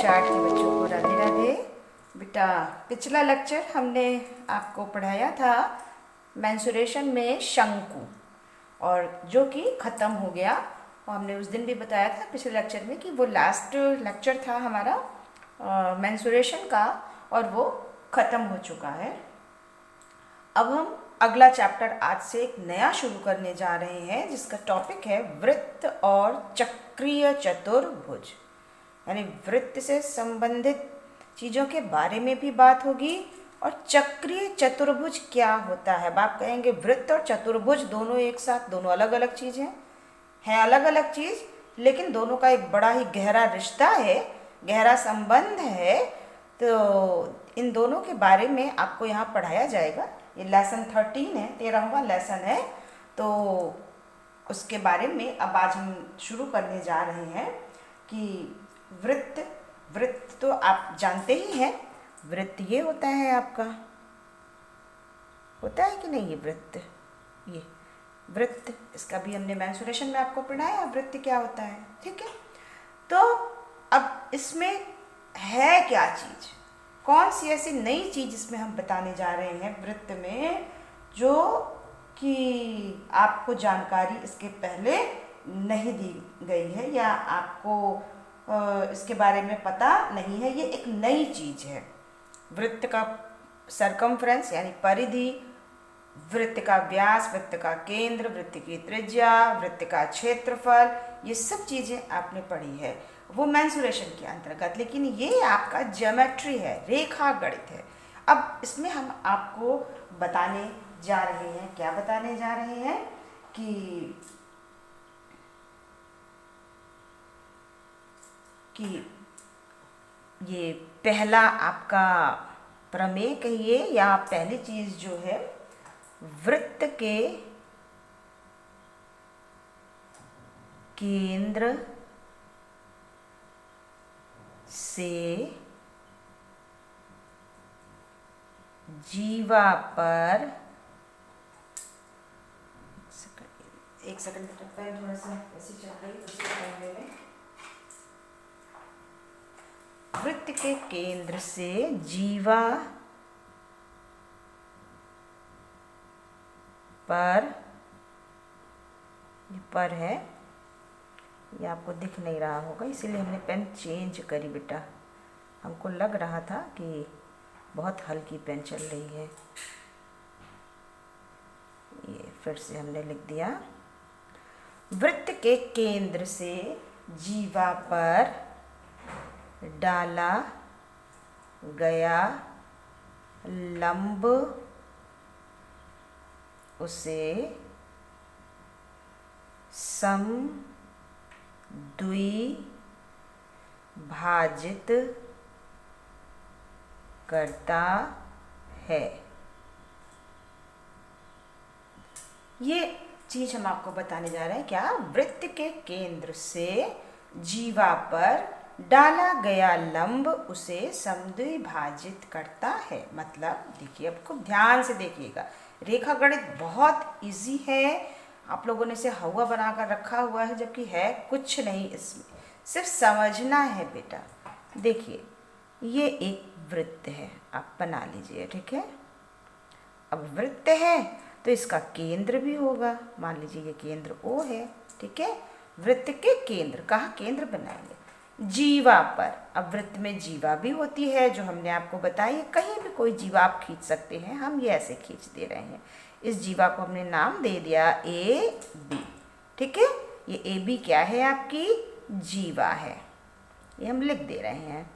कक्षा 8 के बच्चों को राधे राधे। बेटा, पिछला लेक्चर हमने आपको पढ़ाया था मेंसुरेशन में शंकु, और जो कि ख़त्म हो गया। और हमने उस दिन भी बताया था पिछले लेक्चर में कि वो लास्ट लेक्चर था हमारा मेंसुरेशन का, और वो ख़त्म हो चुका है। अब हम अगला चैप्टर आज से एक नया शुरू करने जा रहे हैं, जिसका टॉपिक है वृत्त और चक्रीय चतुर्भुज। यानी वृत्त से संबंधित चीज़ों के बारे में भी बात होगी, और चक्रीय चतुर्भुज क्या होता है। अब आप कहेंगे वृत्त और चतुर्भुज दोनों एक साथ, दोनों अलग अलग चीज़ हैं अलग अलग चीज़, लेकिन दोनों का एक बड़ा ही गहरा रिश्ता है, गहरा संबंध है। तो इन दोनों के बारे में आपको यहाँ पढ़ाया जाएगा। ये लेसन 13 है, 13वां लेसन है। तो उसके बारे में अब आज हम शुरू करने जा रहे हैं कि वृत्त तो आप जानते ही हैं। वृत्त ये होता है आपका, होता है कि नहीं ये वृत्त, ये वृत्त, इसका भी हमने मेंसुरेशन में आपको पढ़ाया वृत्त क्या होता है, ठीक है। तो अब इसमें है क्या चीज़, कौन सी ऐसी नई चीज़ इसमें हम बताने जा रहे हैं वृत्त में, जो कि आपको जानकारी इसके पहले नहीं दी गई है या आपको इसके बारे में पता नहीं है। ये एक नई चीज़ है। वृत्त का सरकमफ्रेंस यानी परिधि, वृत्त का व्यास, वृत्त का केंद्र, वृत्त की त्रिज्या, वृत्त का क्षेत्रफल, ये सब चीज़ें आपने पढ़ी है वो मेंसुरेशन के अंतर्गत। लेकिन ये आपका ज्योमेट्री है, रेखा गणित है। अब इसमें हम आपको बताने जा रहे हैं, क्या बताने जा रहे हैं कि ये पहला आपका प्रमेय कहिए या पहली चीज़ जो है, वृत्त के केंद्र से जीवा पर, एक सेकंड थोड़ा सा ऐसे चल रही है। वृत्त के केंद्र से जीवा पर, ये पर है, ये आपको दिख नहीं रहा होगा इसीलिए हमने पेन चेंज करी बेटा। हमको लग रहा था कि बहुत हल्की पेन चल रही है, ये फिर से हमने लिख दिया। वृत्त के केंद्र से जीवा पर डाला गया लंब उसे समद्विभाजित करता है। ये चीज हम आपको बताने जा रहे हैं। क्या? वृत्त के केंद्र से जीवा पर डाला गया लंब उसे समद्विभाजित करता है। मतलब देखिए, अब खूब ध्यान से देखिएगा, रेखा गणित बहुत इजी है। आप लोगों ने इसे हवा बनाकर रखा हुआ है, जबकि है कुछ नहीं इसमें, सिर्फ समझना है बेटा। देखिए, ये एक वृत्त है, आप बना लीजिए, ठीक है। अब वृत्त है तो इसका केंद्र भी होगा, मान लीजिए ये केंद्र O है, ठीक है। वृत्त के केंद्र, कहाँ केंद्र बनाएंगे? जीवा पर। अब वृत्त में जीवा भी होती है, जो हमने आपको बताई है। कहीं भी कोई जीवा आप खींच सकते हैं, हम ये ऐसे खींच दे रहे हैं। इस जीवा को हमने नाम दे दिया AB, ठीक है। ये AB क्या है? आपकी जीवा है, ये हम लिख दे रहे हैं।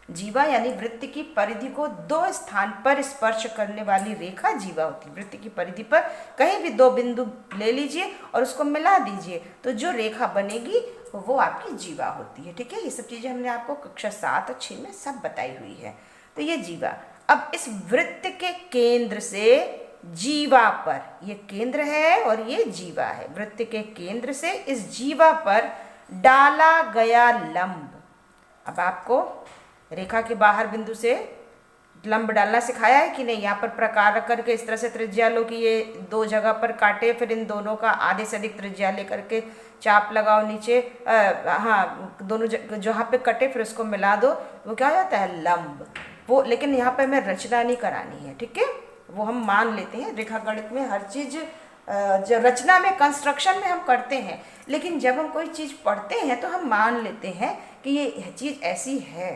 जीवा यानी वृत्त की परिधि को दो स्थान पर स्पर्श करने वाली रेखा जीवा होती है। वृत्त की परिधि पर कहीं भी दो बिंदु ले लीजिए और उसको मिला दीजिए, तो जो रेखा बनेगी वो आपकी जीवा होती है, ठीक है। ये सब चीज़ें हमने आपको कक्षा 7 और 6 में सब बताई हुई है। तो ये जीवा, अब इस वृत्त के केंद्र से जीवा पर, ये केंद्र है और ये जीवा है। वृत्त के केंद्र से इस जीवा पर डाला गया लंब, अब आपको रेखा के बाहर बिंदु से लंब डालना सिखाया है कि नहीं। यहाँ पर प्रकार रख करके इस तरह से त्रिज्या लो कि ये दो जगह पर काटे, फिर इन दोनों का आधे से अधिक त्रिज्या लेकर के चाप लगाओ नीचे, हाँ दोनों जहाँ पे कटे फिर उसको मिला दो, वो क्या हो जाता है लंब। वो लेकिन यहाँ पे हमें रचना नहीं करानी है, ठीक है, वो हम मान लेते हैं। रेखागणित में हर चीज़ जो रचना में कंस्ट्रक्शन में हम करते हैं, लेकिन जब हम कोई चीज़ पढ़ते हैं तो हम मान लेते हैं कि ये चीज़ ऐसी है।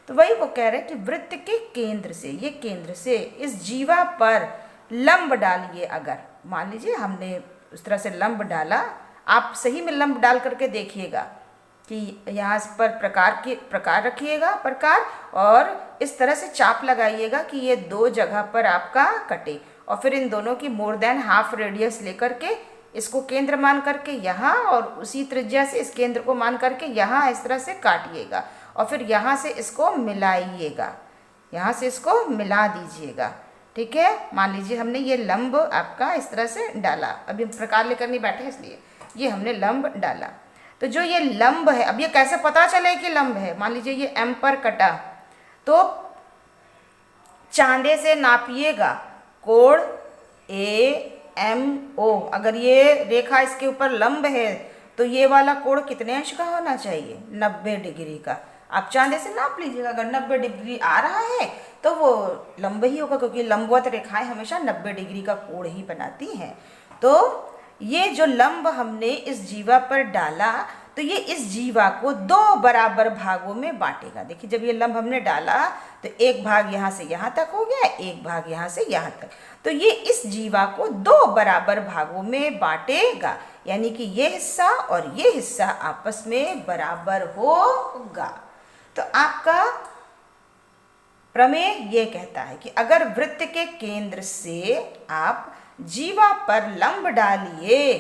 तो वही वो कह रहे हैं कि वृत्त के केंद्र से, ये केंद्र से इस जीवा पर लंब डालिए। अगर मान लीजिए हमने उस तरह से लंब डाला, आप सही में लंब डाल करके देखिएगा कि यहाँ पर प्रकार रखिएगा प्रकार, और इस तरह से चाप लगाइएगा कि ये दो जगह पर आपका कटे, और फिर इन दोनों की मोर देन हाफ रेडियस लेकर के इसको केंद्र मान करके यहाँ, और उसी त्रिज्या से इस केंद्र को मान करके यहाँ इस तरह से काटिएगा, और फिर यहाँ से इसको मिलाइएगा, यहाँ से इसको मिला दीजिएगा, ठीक है। मान लीजिए हमने ये लंब आपका इस तरह से डाला, अभी हम प्रकार लेकर नहीं बैठे इसलिए ये हमने लंब डाला। तो जो ये लंब है, अब ये कैसे पता चले कि लंब है, मान लीजिए ये M पर कटा, तो चांदे से नापिएगा कोण AMO। अगर ये रेखा इसके ऊपर लंब है तो ये वाला कोण कितने अंश का होना चाहिए, 90 डिग्री का। आप चांदे से नाप लीजिएगा, अगर 90 डिग्री आ रहा है तो वो लंब ही होगा, क्योंकि लंबवत रेखाएं हमेशा 90 डिग्री का कोण ही बनाती हैं। तो ये जो लंब हमने इस जीवा पर डाला, तो ये इस जीवा को दो बराबर भागों में बांटेगा। देखिए जब ये लंब हमने डाला तो एक भाग यहाँ से यहाँ तक हो गया, एक भाग यहाँ से यहाँ तक, तो ये इस जीवा को दो बराबर भागों में बांटेगा, यानी कि ये हिस्सा और ये हिस्सा आपस में बराबर होगा। तो आपका प्रमेय ये कहता है कि अगर वृत्त के केंद्र से आप जीवा पर लंब डालिए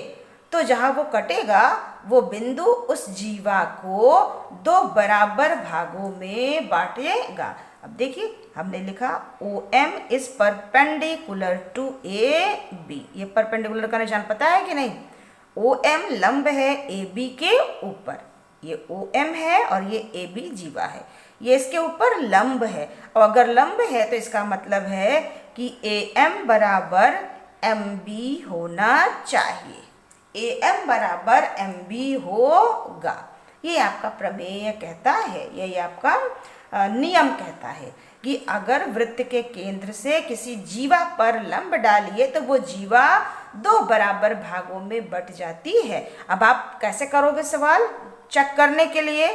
तो जहां वो कटेगा वो बिंदु उस जीवा को दो बराबर भागों में बांटेगा। अब देखिए हमने लिखा OM is perpendicular to AB। ये परपेंडिकुलर का निशान पता है कि नहीं, OM लंब है AB के ऊपर, ये OM है और ये AB जीवा है, ये इसके ऊपर लंब है। और अगर लंब है तो इसका मतलब है कि AM बराबर MB होना चाहिए, AM बराबर MB होगा। ये आपका प्रमेय कहता है, यही आपका नियम कहता है कि अगर वृत्त के केंद्र से किसी जीवा पर लंब डालिए तो वो जीवा दो बराबर भागों में बट जाती है। अब आप कैसे करोगे सवाल चेक करने के लिए,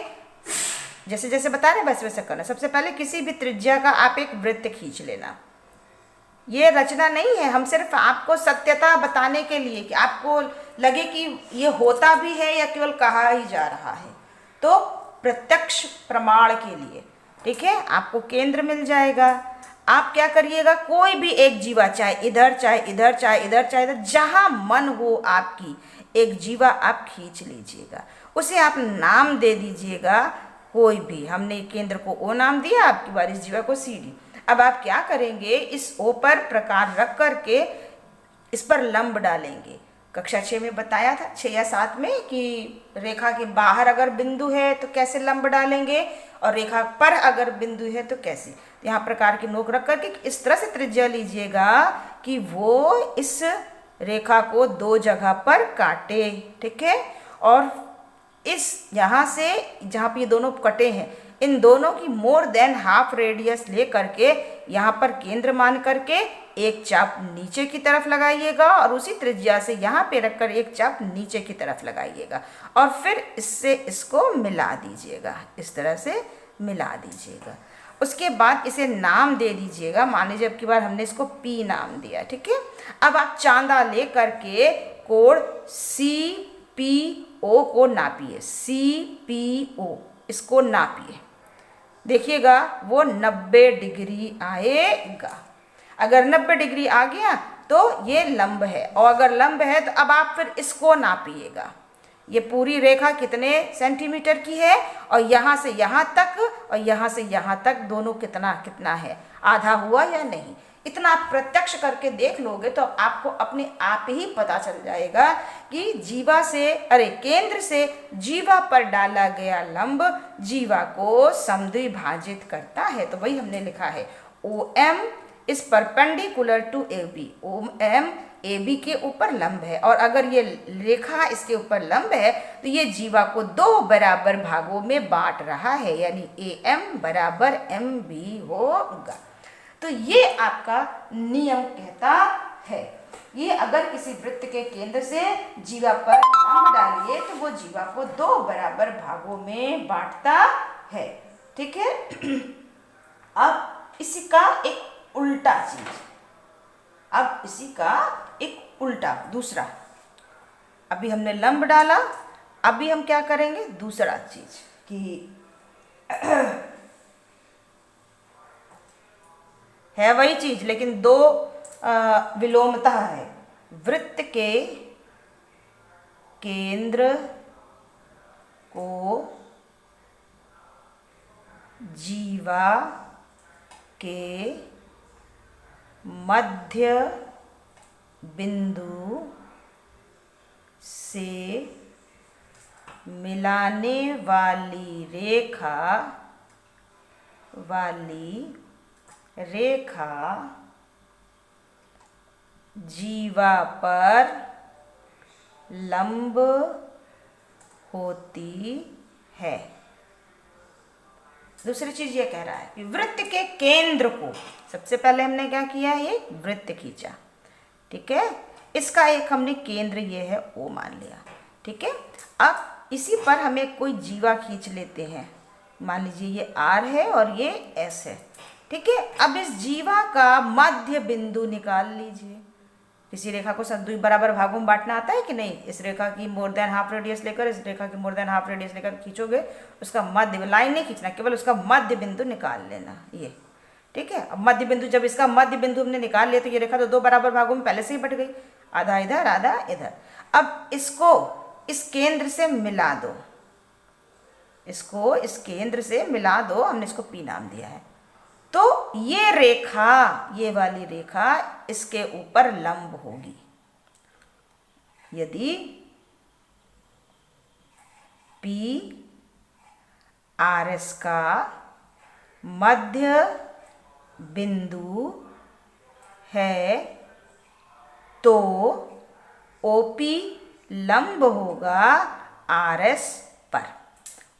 जैसे जैसे बता रहे वैसे वैसे करना। सबसे पहले किसी भी त्रिज्या का आप एक वृत्त खींच लेना, ये रचना नहीं है, हम सिर्फ आपको सत्यता बताने के लिए कि आपको लगे कि ये होता भी है या केवल कहा ही जा रहा है, तो प्रत्यक्ष प्रमाण के लिए, ठीक है। आपको केंद्र मिल जाएगा, आप क्या करिएगा, कोई भी एक जीवा, चाहे इधर चाहे इधर चाहे इधर चाहे इधर, जहां मन हो आपकी एक जीवा आप खींच लीजिएगा, उसे आप नाम दे दीजिएगा कोई भी। हमने केंद्र को O नाम दिया, आपकी बार इस जीवा को CD। अब आप क्या करेंगे, इस O पर प्रकार रख करके इस पर लंब डालेंगे। कक्षा 6 में बताया था, 6 या 7 में, कि रेखा के बाहर अगर बिंदु है तो कैसे लंब डालेंगे और रेखा पर अगर बिंदु है तो कैसे। यहाँ प्रकार की नोक रख करके इस तरह से त्रिज्या लीजिएगा कि वो इस रेखा को दो जगह पर काटे, ठीक है। और इस यहाँ से जहाँ पे ये दोनों कटे हैं, इन दोनों की मोर देन हाफ रेडियस ले करके यहाँ पर केंद्र मान करके एक चाप नीचे की तरफ लगाइएगा, और उसी त्रिज्या से यहाँ पे रखकर एक चाप नीचे की तरफ लगाइएगा, और फिर इससे इसको मिला दीजिएगा, इस तरह से मिला दीजिएगा। उसके बाद इसे नाम दे दीजिएगा, मान लीजिए अब की बार हमने इसको P नाम दिया, ठीक है। अब आप चांदा ले करके कोण CPO को नापिए, CPO इसको नापिए, देखिएगा वो 90 डिग्री आएगा। अगर 90 डिग्री आ गया तो ये लंब है, और अगर लंब है तो अब आप फिर इसको नापिएगा, ये पूरी रेखा कितने सेंटीमीटर की है, और यहाँ से यहाँ तक और यहाँ से यहाँ तक दोनों कितना कितना है, आधा हुआ या नहीं। इतना आप प्रत्यक्ष करके देख लोगे तो आपको अपने आप ही पता चल जाएगा कि जीवा से, अरे केंद्र से जीवा पर डाला गया लंब जीवा को समद्विभाजित करता है। तो वही हमने लिखा है O M is perpendicular to A B. O M A B के ऊपर लंब है, और अगर ये रेखा इसके ऊपर लंब है तो ये जीवा को दो बराबर भागों में बांट रहा है, यानी ए एम बराबर एम बी होगा। तो ये आपका नियम कहता है। ये अगर किसी वृत्त के केंद्र से जीवा पर लंब डालिए तो वो जीवा को दो बराबर भागों में बांटता है। ठीक है। अब इसी का एक उल्टा चीज, अब इसी का एक उल्टा दूसरा, अभी हमने लंब डाला, अभी हम क्या करेंगे दूसरा चीज कि है वही चीज लेकिन दो विलोमता है। वृत्त के केंद्र को जीवा के मध्य बिंदु से मिलाने वाली रेखा जीवा पर लंब होती है। दूसरी चीज ये कह रहा है कि वृत्त के केंद्र को, सबसे पहले हमने क्या किया, ये वृत्त खींचा, ठीक है, इसका एक हमने केंद्र ये है ओ मान लिया। ठीक है। अब इसी पर हमें कोई जीवा खींच लेते हैं, मान लीजिए ये आर है और ये एस है। ठीक है। अब इस जीवा का मध्य बिंदु निकाल लीजिए। किसी रेखा को दुई बराबर भागों में बांटना आता है कि नहीं? इस रेखा की मोर देन हाफ रेडियस लेकर, इस रेखा की मोर देन हाफ रेडियस लेकर खींचोगे, उसका मध्य, लाइन नहीं खींचना, केवल उसका मध्य बिंदु निकाल लेना ये। ठीक है। अब मध्य बिंदु, जब इसका मध्य बिंदु हमने निकाल लिया तो ये रेखा तो दो बराबर भागों में पहले से ही बट गई, आधा इधर आधा इधर। अब इसको इस केंद्र से मिला दो, इसको इस केंद्र से मिला दो, हमने इसको पी नाम दिया है। तो ये रेखा, ये वाली रेखा इसके ऊपर लंब होगी। यदि पी आर एस का मध्य बिंदु है तो ओपी लंब होगा आर एस पर।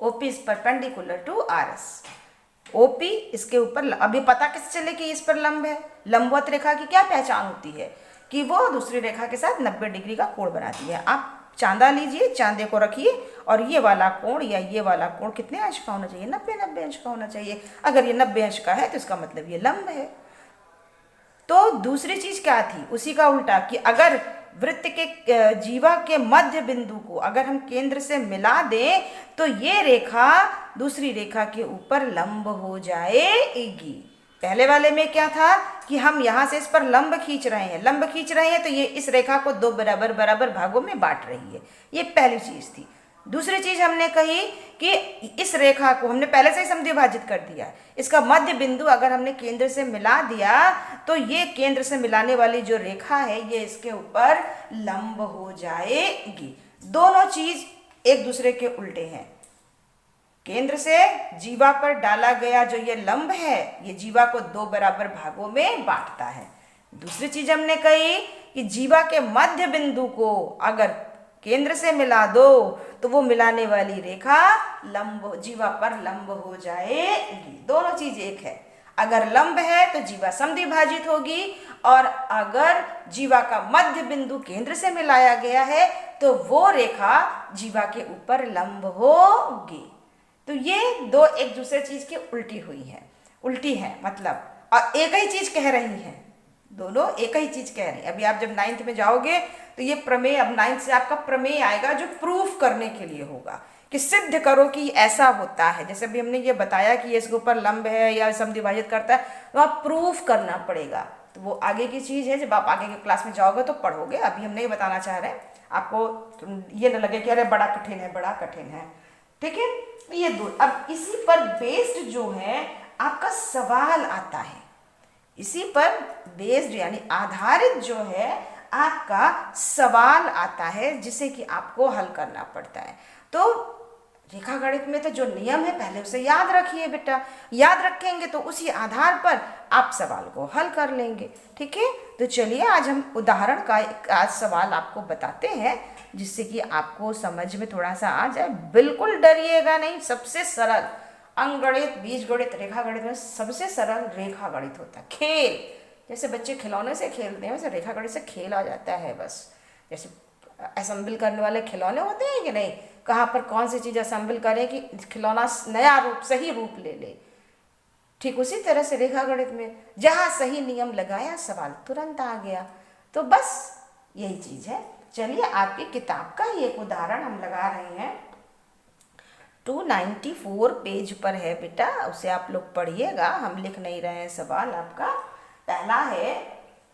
OP is perpendicular to R S. OP इसके ऊपर, अभी पता कैसे चले कि इस पर लंब है? लंबवत रेखा की क्या पहचान होती है कि वो दूसरी रेखा के साथ 90 डिग्री का कोण बनाती है। आप चांदा लीजिए, चांदे को रखिए और ये वाला कोण या ये वाला कोण कितने अंश का होना चाहिए? 90 अंश का होना चाहिए। अगर ये 90 अंश का है तो इसका मतलब ये लंब है। तो दूसरी चीज क्या थी? उसी का उल्टा, कि अगर वृत्त के जीवा के मध्य बिंदु को अगर हम केंद्र से मिला दें तो ये रेखा दूसरी रेखा के ऊपर लंब हो जाएगी। पहले वाले में क्या था कि हम यहाँ से इस पर लंब खींच रहे हैं, लंब खींच रहे हैं तो ये इस रेखा को दो बराबर बराबर भागों में बांट रही है। ये पहली चीज थी। दूसरी चीज हमने कही कि इस रेखा को हमने पहले से ही समद्विभाजित कर दिया। इसका मध्य बिंदु अगर हमने केंद्र से मिला दिया तो ये केंद्र से मिलाने वाली जो रेखा है ये इसके ऊपर लंब हो जाएगी। दोनों चीज एक दूसरे के उल्टे हैं। केंद्र से जीवा पर डाला गया जो ये लंब है ये जीवा को दो बराबर भागों में बांटता है। दूसरी चीज हमने कही कि जीवा के मध्य बिंदु को अगर केंद्र से मिला दो तो वो मिलाने वाली रेखा लंब, जीवा पर लंब हो जाएगी। दोनों चीज एक है। अगर लंब है तो जीवा समद्विभाजित होगी और अगर जीवा का मध्य बिंदु केंद्र से मिलाया गया है तो वो रेखा जीवा के ऊपर लंब होगी। तो ये दो एक दूसरे चीज की उल्टी है मतलब, और एक ही चीज कह रही है, दोनों एक ही चीज कह रही है। अभी आप जब 9th में जाओगे तो ये प्रमेय, अब 9th से आपका प्रमेय आएगा जो प्रूफ करने के लिए होगा कि सिद्ध करो कि ऐसा होता है। जैसे अभी हमने ये बताया कि ये इसके ऊपर लंब है या समद्विभाजित करता है, तो आप प्रूफ करना पड़ेगा। तो वो आगे की चीज है, जब आप आगे के क्लास में जाओगे तो पढ़ोगे। अभी हम नहीं बताना चाह रहे, आपको ये न लगे कि अरे बड़ा कठिन है। ठीक है। ये दो, अब इसी पर बेस्ड जो है आपका सवाल आता है, इसी पर बेस्ड यानी आधारित जो है आपका सवाल आता है जिसे कि आपको हल करना पड़ता है। तो रेखा गणित में तो जो नियम है पहले उसे याद रखिए बेटा, याद रखेंगे तो उसी आधार पर आप सवाल को हल कर लेंगे। ठीक है, तो चलिए आज हम उदाहरण का आज सवाल आपको बताते हैं जिससे कि आपको समझ में थोड़ा सा आ जाए। बिल्कुल डरिएगा नहीं, सबसे सरल अंकगणित, बीजगणित, रेखा गणित में सबसे सरल रेखा गणित होता है। खेल, जैसे बच्चे खिलौने से खेलते हैं वैसे रेखा गणित से खेला जाता है। बस जैसे असेंबल करने वाले खिलौने होते हैं कि नहीं, कहाँ पर कौन सी चीज़ असेंबल करें कि खिलौना नया रूप, सही रूप ले ले, ठीक उसी तरह से रेखा गणित में जहाँ सही नियम लगाया सवाल तुरंत आ गया। तो बस यही चीज़ है। चलिए आपकी किताब का ही एक उदाहरण हम लगा रहे हैं, 294 पेज पर है बेटा, उसे आप लोग पढ़िएगा, हम लिख नहीं रहे हैं सवाल आपका। पहला है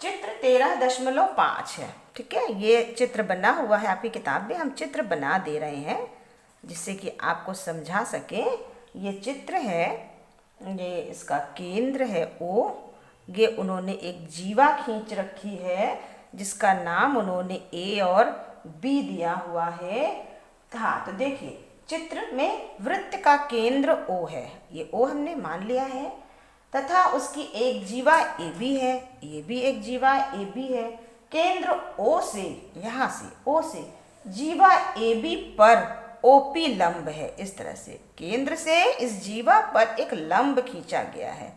चित्र 13.5 है। ठीक है, ये चित्र बना हुआ है आपकी किताब में, हम चित्र बना दे रहे हैं जिससे कि आपको समझा सके। ये चित्र है, ये इसका केंद्र है O, ये उन्होंने एक जीवा खींच रखी है जिसका नाम उन्होंने A और B दिया हुआ है। हाँ, तो देखिए चित्र में वृत्त का केंद्र O है, ये O हमने मान लिया है, तथा उसकी एक जीवा AB है, ये भी एक जीवा AB है। केंद्र O से, यहाँ से O से जीवा AB पर OP लंब है। इस तरह से केंद्र से इस जीवा पर एक लंब खींचा गया है।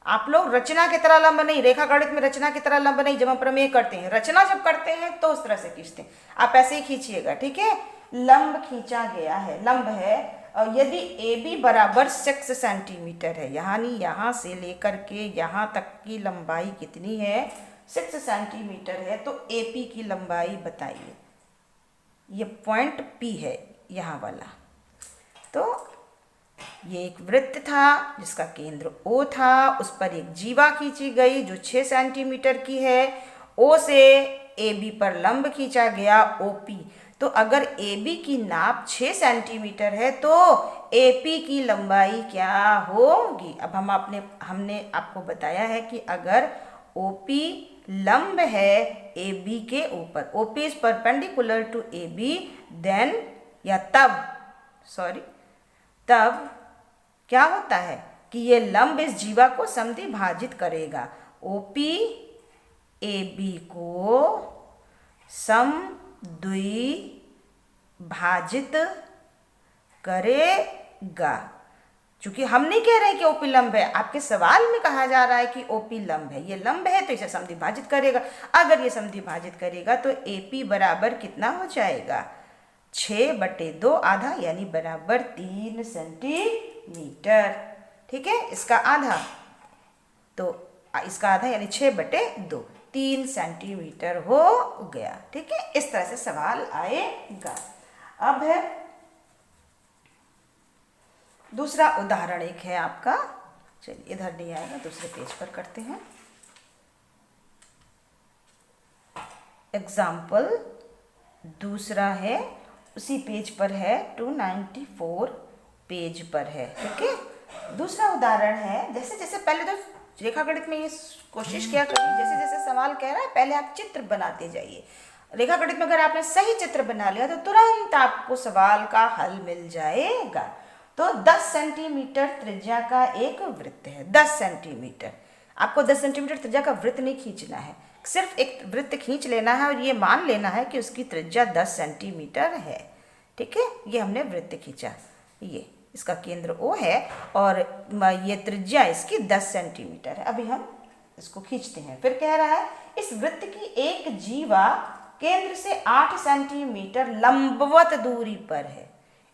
आप लोग रचना की तरह लंब नहीं, रेखा गणित में रचना की तरह लंब नहीं, जब हम प्रमेय करते हैं, रचना जब करते हैं तो उस तरह से खींचते हैं, आप ऐसे ही खींचिएगा। ठीक है, लंब खींचा गया है, लंब है। और यदि AB बराबर 6 सेंटीमीटर है, यानी यहाँ से लेकर के यहाँ तक की लंबाई कितनी है, 6 सेंटीमीटर है, तो AP की लंबाई बताइए। ये पॉइंट P है यहाँ वाला। तो ये एक वृत्त था जिसका केंद्र O था, उस पर एक जीवा खींची गई जो 6 सेंटीमीटर की है। O से AB पर लंब खींचा गया OP। तो अगर AB की नाप 6 सेंटीमीटर है तो AP की लंबाई क्या होगी। अब हमने आपको बताया है कि अगर OP लंब है AB के ऊपर, OP is perpendicular to AB, then या तब क्या होता है कि ये लंब इस जीवा को समद्विभाजित करेगा। OP AB को समद्विभाजित करेगा। चूंकि हम नहीं कह रहे हैं कि OP लंब है, आपके सवाल में कहा जा रहा है कि OP लंब है, ये लंब है तो इसे समद्विभाजित करेगा। अगर ये समद्विभाजित करेगा तो AP बराबर कितना हो जाएगा, 6/2 आधा, यानी बराबर 3 सेंटीमीटर। ठीक है, इसका आधा, तो इसका आधा यानी 6/2, 3 सेंटीमीटर हो गया। ठीक है, इस तरह से सवाल आएगा। अब है दूसरा उदाहरण, एक है आपका, चलिए इधर नहीं आएगा, दूसरे पेज पर करते हैं। एग्जाम्पल दूसरा है, उसी पेज पर है, 294 पेज पर है। ठीक है, दूसरा उदाहरण है, जैसे जैसे पहले तो रेखा गणित में ये कोशिश किया करिए, जैसे जैसे सवाल कह रहा है पहले आप चित्र बनाते जाइए। रेखा गणित में अगर आपने सही चित्र बना लिया तो तुरंत आपको सवाल का हल मिल जाएगा। तो 10 सेंटीमीटर त्रिज्या का एक वृत्त है, 10 सेंटीमीटर। आपको 10 सेंटीमीटर त्रिज्या का वृत्त नहीं खींचना है, सिर्फ एक वृत्त खींच लेना है और ये मान लेना है कि उसकी त्रिज्या 10 सेंटीमीटर है। ठीक है, ये हमने वृत्त खींचा, ये इसका केंद्र O है और ये त्रिज्या इसकी 10 सेंटीमीटर है। अभी हम इसको खींचते हैं। फिर कह रहा है इस वृत्त की एक जीवा केंद्र से 8 सेंटीमीटर लंबवत दूरी पर है।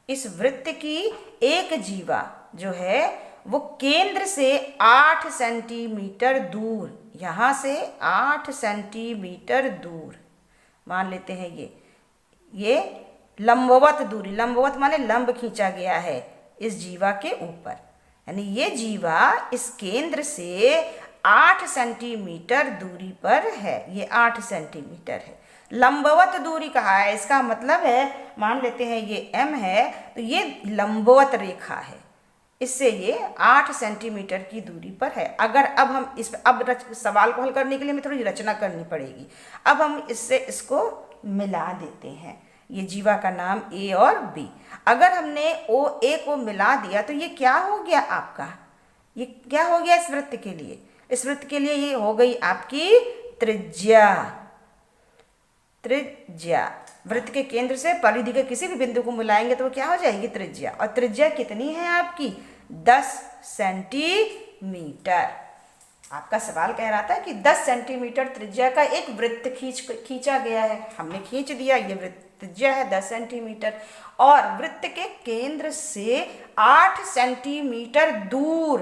इस वृत्त की एक जीवा जो है वो केंद्र से 8 सेंटीमीटर दूर, यहाँ से 8 सेंटीमीटर दूर मान लेते हैं, ये लंबवत दूरी, लंबवत माने लंब खींचा गया है इस जीवा के ऊपर, यानी ये जीवा इस केंद्र से 8 सेंटीमीटर दूरी पर है। ये 8 सेंटीमीटर है, लंबवत दूरी कहा है, इसका मतलब है मान लेते हैं ये M है तो ये लंबवत रेखा है, इससे ये 8 सेंटीमीटर की दूरी पर है। अगर अब हम सवाल को हल करने के लिए हमें थोड़ी रचना करनी पड़ेगी। अब हम इससे इसको मिला देते हैं, ये जीवा का नाम ए और बी। अगर हमने ओ ए को मिला दिया तो ये क्या हो गया आपका, ये क्या हो गया इस वृत्त के लिए, इस वृत्त के लिए ये हो गई आपकी त्रिज्या। त्रिज्या, वृत्त के केंद्र से परिधि के किसी भी बिंदु को मिलाएंगे तो वो क्या हो जाएगी, त्रिज्या। और त्रिज्या कितनी है आपकी, 10 सेंटीमीटर। आपका सवाल कह रहा था कि 10 सेंटीमीटर त्रिज्या का एक वृत्त खींचा गया है, हमने खींच दिया, ये वृत्त त्रिज्या है 10 सेंटीमीटर, और वृत्त के केंद्र से 8 सेंटीमीटर दूर,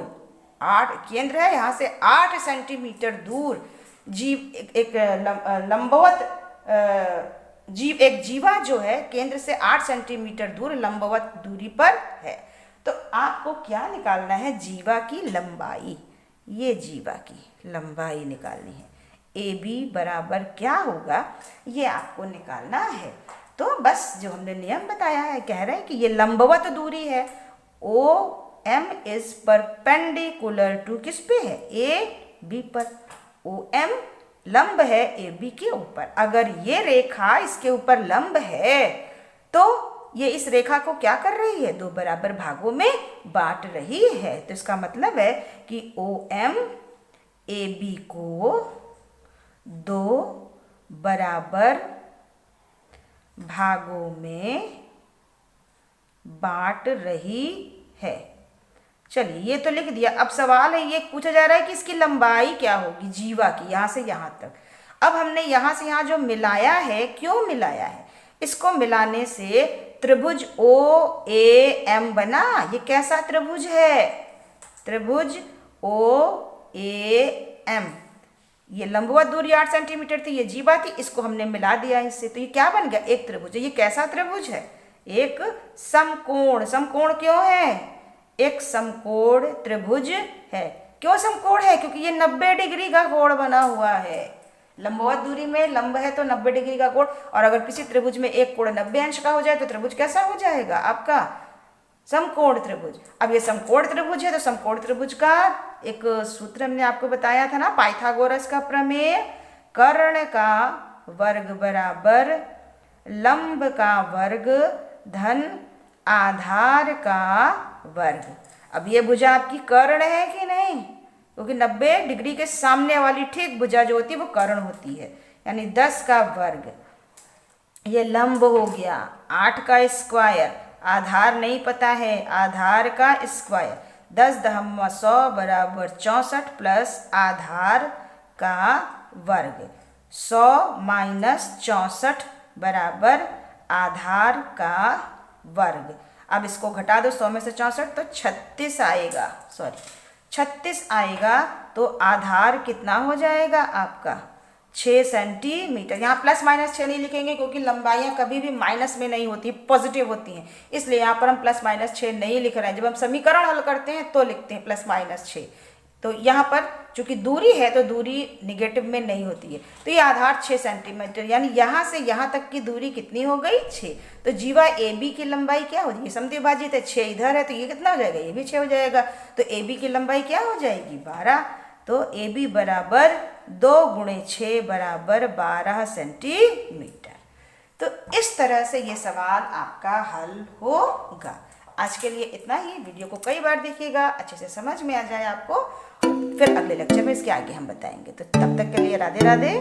8 केंद्र है यहाँ से 8 सेंटीमीटर दूर जीव एक लंबवत जीव एक जीवा जो है केंद्र से 8 सेंटीमीटर दूर लंबवत दूरी पर है। तो आपको क्या निकालना है, जीवा की लंबाई, ये जीवा की लंबाई निकालनी है। ए बी बराबर क्या होगा ये आपको निकालना है। तो बस जो हमने नियम बताया है, कह रहे हैं कि ये लंबवत दूरी है, O M is perpendicular to किस पे है, ए बी पर। ओ एम लंब है ए बी के ऊपर। अगर ये रेखा इसके ऊपर लंब है तो ये इस रेखा को क्या कर रही है, 2 बराबर भागों में बांट रही है। तो इसका मतलब है कि ओ एम ए बी को 2 बराबर भागों में बांट रही है। चलिए ये तो लिख दिया। अब सवाल है, ये पूछा जा रहा है कि इसकी लंबाई क्या होगी जीवा की, यहाँ से यहाँ तक। अब हमने यहाँ से यहाँ जो मिलाया है, क्यों मिलाया है, इसको मिलाने से त्रिभुज ओ ए एम बना। ये कैसा त्रिभुज है, त्रिभुज ओ ए एम। ये लंबवत दूरी 8 सेंटीमीटर थी, ये जीवा थी, इसको हमने मिला दिया इससे, तो ये क्या बन गया, एक त्रिभुज है। ये कैसा त्रिभुज है, एक समकोण। समकोण क्यों है, एक समकोण त्रिभुज है। क्यों समकोण है, क्योंकि ये 90 डिग्री का कोण बना हुआ है। लंबवत दूरी में लंब है तो 90 डिग्री का कोण, और अगर किसी त्रिभुज में एक कोण 90 अंश का हो जाए तो त्रिभुज कैसा हो जाएगा आपका, समकोण त्रिभुज। अब ये समकोण त्रिभुज है तो समकोण त्रिभुज का एक सूत्र हमने आपको बताया था ना, पाइथागोरस का प्रमेय, कर्ण का वर्ग बराबर लंब का वर्ग धन आधार का वर्ग। अब ये भुजा आपकी कर्ण है कि नहीं, क्योंकि 90 डिग्री के सामने वाली ठीक भुजा जो होती है वो कर्ण होती है, यानी 10 का वर्ग। ये लंब हो गया, 8 का स्क्वायर, आधार नहीं पता है, आधार का स्क्वायर, 10 दहम्मा 100 बराबर 64 प्लस आधार का वर्ग, 100 माइनस 64 बराबर आधार का वर्ग। अब इसको घटा दो 100 में से 64 तो 36 आएगा, 36 आएगा। तो आधार कितना हो जाएगा आपका, 6 सेंटीमीटर। यहाँ प्लस माइनस 6 नहीं लिखेंगे क्योंकि लंबाइयाँ कभी भी माइनस में नहीं होती, पॉजिटिव होती हैं, इसलिए यहाँ पर हम प्लस माइनस 6 नहीं लिख रहे हैं। जब हम समीकरण हल करते हैं तो लिखते हैं प्लस माइनस 6। तो यहाँ पर चूंकि दूरी है तो दूरी निगेटिव में नहीं होती है, तो ये आधार 6 सेंटीमीटर, यानी यहाँ से यहाँ तक की दूरी कितनी हो गई, 6। तो जीवा ए बी की लंबाई क्या हो जाएगी, समद्विभाजित है, 6 इधर है तो ये कितना हो जाएगा, ये भी 6 हो जाएगा। तो ए बी की लंबाई क्या हो जाएगी, 12। तो ए बी बराबर 2 × 6 बराबर 12 सेंटीमीटर। तो इस तरह से ये सवाल आपका हल होगा। आज के लिए इतना ही। वीडियो को कई बार देखिएगा, अच्छे से समझ में आ जाए आपको, फिर अगले लेक्चर में इसके आगे हम बताएंगे। तो तब तक के लिए राधे राधे।